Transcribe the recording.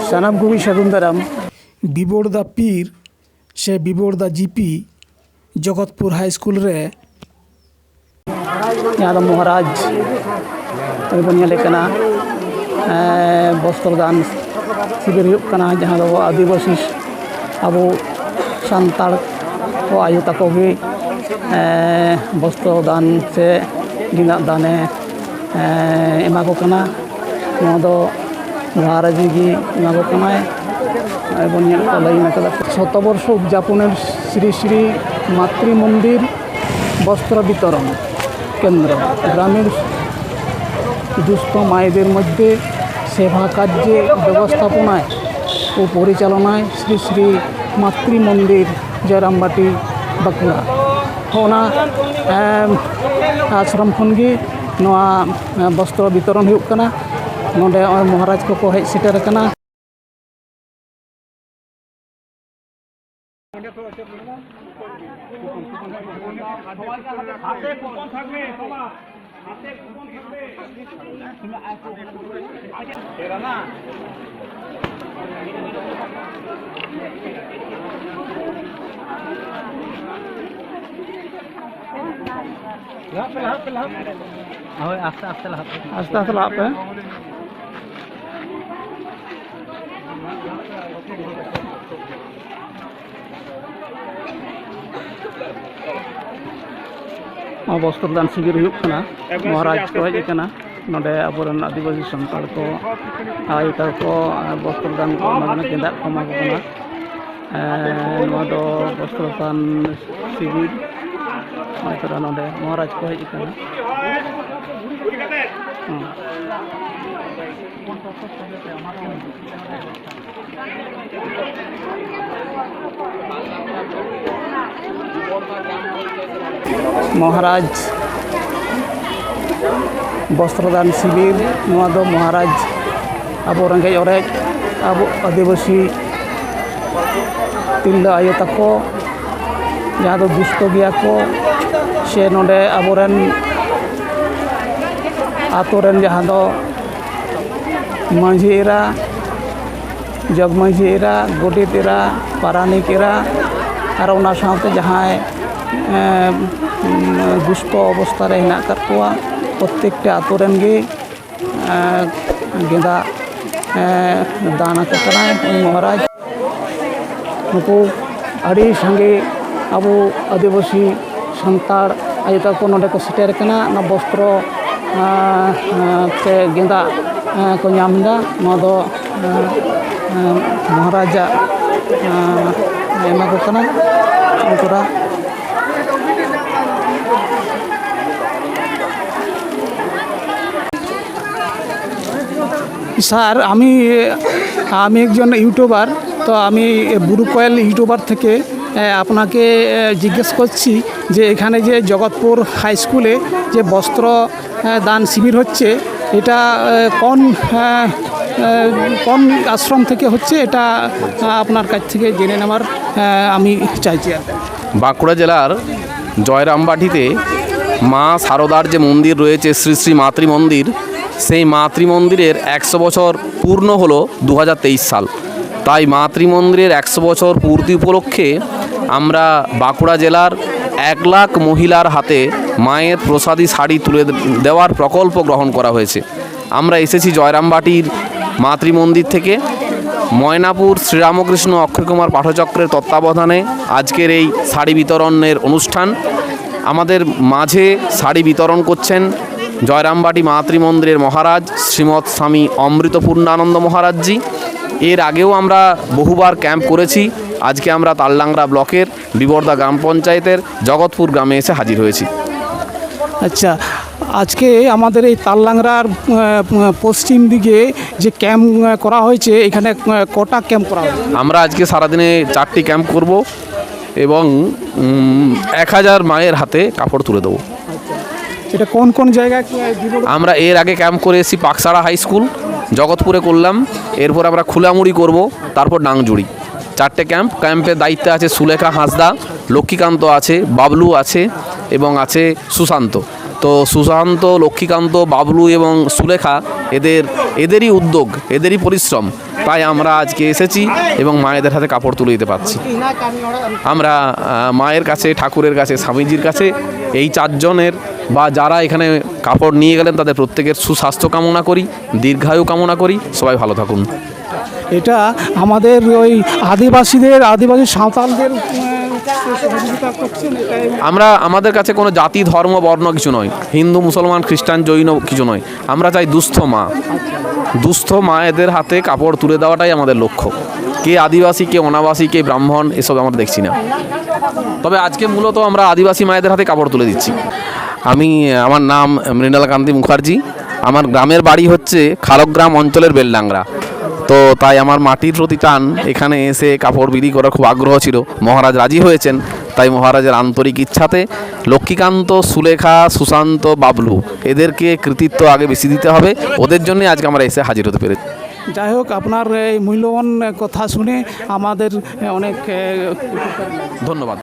सानाम को सागुन दाराम बिबोरदा पीर से बिबोरदा GP Jagatpur high school रे यहाँ महाराज बन वस्त्रदान शिविर जहाँ दो आदिवासी अब सानताड़ को आयु तको भी वस्त्रदान से गिना दाने एमा को कना महाराज गी एमा को कनाय बन शतवर्ष उद्यापन श्री श्री मातृ मंदिर वस्त्र वितरण केंद्र ग्रामीण दुस्थ मायेदेर मध्य सेवा कार्ये व्यवस्थापनाय और परिचालनाय श्री श्री मातृ मंदिर जयरामबाटी बाकुड़ा होना आश्रम खनगे वस्त्र वितरण होना नोडे महाराज को हेज सेटर कना आस्ते आस्ते लाभ है वस्त्रदान शिविर महाराज को हेजना नोडे आबोरन आदिवासी सानताड़ को आयुता को वस्त्रदान को गेंदा को वस्त्रदान शिविर नोडे महाराज को हेजना महाराज वस्त्रदान शिविर महाराज अब रेंगे ओरेज अब आदिवासी तिरला आयो तको जहाँ दो दुष्ट गया को से नोडे आबोरेन आतोरेन जहाँ दो मांझी एरा जग मांझी एरा गोडित एरा पारानिक एरा और उना साथे जहाँ दुष्ट अवस्था रे हेना कतवा प्रत्येकटे आतोरेन गे गेंदा दान को महाराज नुकु अड़ी संगे अब आदिवासी सानताड़ आयुता को नोडे को सेटर कना ना वस्त्र से गेंदा को नामदा महाराज एमा को कना उनकरा सर आमी एकजन यूट्यूबार तो आमी बुरु कोयल यूट्यूबार थेके आपनाके जिज्ञेस करछि जे एखाने जे जगतपुर हाई स्कूले जे वस्त्र दान शिविर होच्छे एटा कोन आश्रम थेके होच्छे एटा आपनार काछ थेके जेने नेवार आमी चाइछि। बाँकुड़ा जेलार जयरामबाटीते मा शारदार जे मंदिर रयेछे श्री श्री मातृ मंदिर সেই মাতৃ মন্দিরের 100 বছর পূর্ণ হলো 2023 সাল। তাই মাতৃ মন্দিরের 100 বছর পূর্তি উপলক্ষে আমরা বাঁকুড়া জেলার 1 লাখ মহিলার হাতে মায়ের প্রসাদী শাড়ি তুলে দেওয়ার প্রকল্প গ্রহণ করা হয়েছে। আমরা এসেছি জয়রামবাটির মাতৃ মন্দির থেকে। ময়নাপুর শ্রীরামকৃষ্ণ অক্ষয় কুমার পাঠচক্রের তত্ত্বাবধানে আজকের এই শাড়ি বিতরণের অনুষ্ঠান। আমাদের মাঝে শাড়ি বিতরণ করছেন জয়রামবাটি মাতৃ মন্দিরের মহারাজ শ্রীমৎ স্বামী অমৃতপূর্ণানন্দ মহারাজজি। এর আগেও আমরা বহুবার ক্যাম্প করেছি। আজকে আমরা তালডাংরা ব্লকের বিবর্দা গ্রাম পঞ্চায়েতের জগৎপুর গ্রামে এসে হাজির হয়েছি। আচ্ছা, আজকে আমাদের এই তাললাংরার পশ্চিম দিকে যে ক্যাম্প করা হয়েছে, এখানে কটা ক্যাম্প করা হয়েছে? আমরা আজকে সারাদিনে 4টি ক্যাম্প করব এবং 1000 মায়ের হাতে কাপড় তুলে দেবো। এটা কোন কোন জায়গায় দিব? আমরা এর আগে ক্যাম্প করে এসেছি পাকসাড়া হাই স্কুল, জগৎপুরে করলাম, এরপর আমরা খুলামুড়ি করব, তারপর ডাংজুড়ি। 4টে ক্যাম্পের দায়িত্বে আছে সুলেখা হাঁসদা, লক্ষ্মীকান্ত আছে, বাবলু আছে এবং আছে সুশান্ত। তো সুশান্ত, লক্ষ্মীকান্ত, বাবলু এবং সুলেখা এদেরই উদ্যোগ, এদেরই পরিশ্রম, তাই আমরা আজকে এসেছি এবং মায়েদের হাতে কাপড় তুলে দিতে পারছি। আমরা মায়ের কাছে, ঠাকুরের কাছে, স্বামীজির কাছে এই 4 জনের বা যারা এখানে কাপড় নিয়ে গেলেন তাদের প্রত্যেকের সুস্বাস্থ্য কামনা করি, দীর্ঘায়ু কামনা করি, সবাই ভালো থাকুন। এটা আমাদের ওই আদিবাসী সাঁওতালদের সহযোগিতা করছেন। আমাদের কাছে কোনো জাতি, ধর্ম, বর্ণ কিছু নয়, হিন্দু, মুসলমান, খ্রিস্টান, জৈন কিছু নয়। আমরা চাই দুস্থ মায়েদের হাতে কাপড় তুলে দেওয়াটাই আমাদের লক্ষ্য। কে আদিবাসী, কে অনাবাসী, কে ব্রাহ্মণ, এসব আমরা দেখছি না। তবে আজকে মূলত আমরা আদিবাসী মায়েদের হাতে কাপড় তুলে দিচ্ছি। আমার নাম মৃণালকান্তি মুখার্জি। আমার গ্রামের বাড়ি হচ্ছে খালগ্রাম অঞ্চলের বেলডাংরা। তো তাই আমার মাটির প্রতি টান, এখানে এসে কাপড় বিলি করার খুব আগ্রহ ছিল। মহারাজ রাজি হয়েছেন, তাই মহারাজের আন্তরিক ইচ্ছাতে লক্ষ্মীকান্ত, সুলেখা, সুশান্ত, বাবলু এদেরকে কৃতিত্ব আগে বেশি দিতে হবে। ওদের জন্যই আজকে আমরা এসে হাজির হতে পেরেছি। যাই হোক, আপনার এই মূল্যবান কথা শুনে আমাদের অনেক ধন্যবাদ।